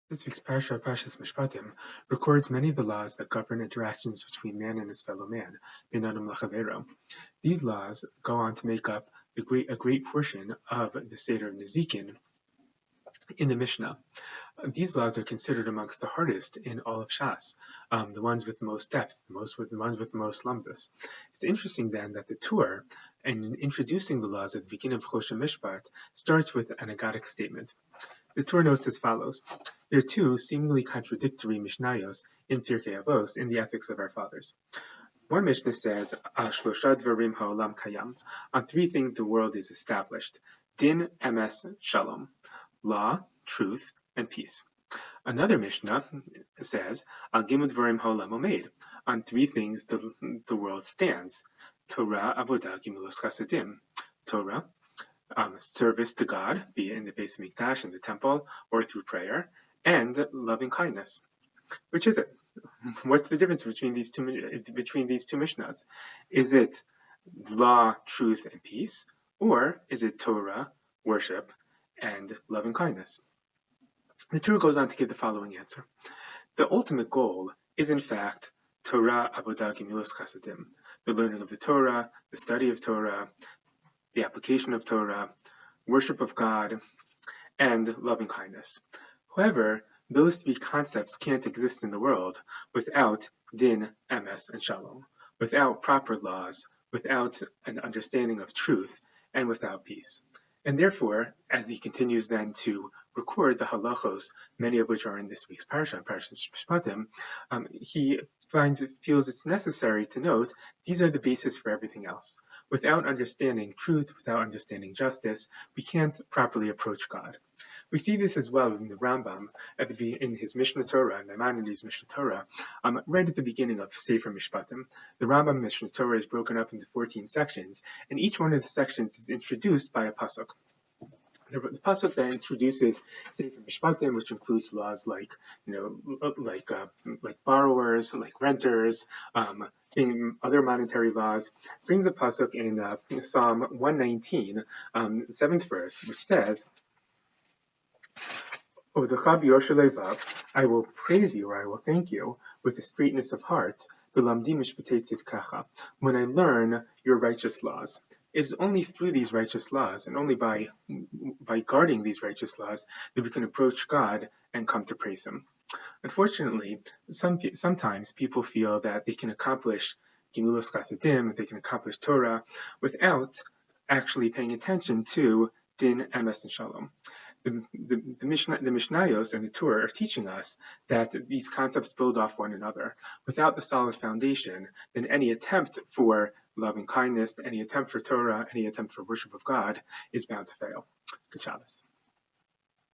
This week's parsha, Parshas Mishpatim, records many of the laws that govern interactions between man and his fellow man, ben adam l'chavero. These laws go on to make up a great portion of the Seder of Nezikin in the Mishnah. These laws are considered amongst the hardest in all of Shas, the ones with the most depth, the ones with the most lamdas. It's interesting then that the Torah, in introducing the laws at the beginning of Choshen Mishpat, starts with an agadic statement. The Torah notes as follows: there are two seemingly contradictory Mishnayos in Pirkei Avos in the Ethics of Our Fathers. One Mishnah says, Al shlosha dvarim ha'olam kayam, on three things the world is established: din, emes, shalom, law, truth, and peace. Another Mishnah says, Al gimel dvarim ha'olam omeid, on three things the world stands: Torah, avodah, gemilos chasadim, Torah, service to God, be it in the Beis Mikdash, in the temple, or through prayer, and loving kindness. Which is it? What's the difference between these two Mishnahs? Is it law, truth, and peace, or is it Torah, worship, and loving kindness? The Torah goes on to give the following answer. The ultimate goal is in fact Torah, avodah, gemilos chasadim, the learning of the Torah, the study of Torah, the application of Torah, worship of God, and loving kindness. However, those three concepts can't exist in the world without din, emes, and shalom, without proper laws, without an understanding of truth, and without peace. And therefore, as he continues then to record the halachos, many of which are in this week's parsha, Parshas Mishpatim, he feels it's necessary to note these are the basis for everything else. Without understanding truth, without understanding justice, we can't properly approach God. We see this as well in the Rambam, in his Mishnah Torah, Maimonides' Mishnah Torah, right at the beginning of Sefer Mishpatim. The Rambam Mishnah Torah is broken up into 14 sections, and each one of the sections is introduced by a pasuk. The pasuk that introduces Sefer Mishpatim, which includes laws like borrowers, like renters, in other monetary laws, brings a pasuk in Psalm 119, 7th verse, which says, I will praise you, or I will thank you, with a straightness of heart, when I learn your righteous laws. It is only through these righteous laws, and only by guarding these righteous laws, that we can approach God and come to praise Him. Unfortunately, sometimes people feel that they can accomplish Gemilos Chasadim, they can accomplish Torah, without actually paying attention to Din, Emes, and Shalom. The Mishnayos and the Torah are teaching us that these concepts build off one another. Without the solid foundation, then any attempt for loving kindness, any attempt for Torah, any attempt for worship of God is bound to fail. Good Shabbos.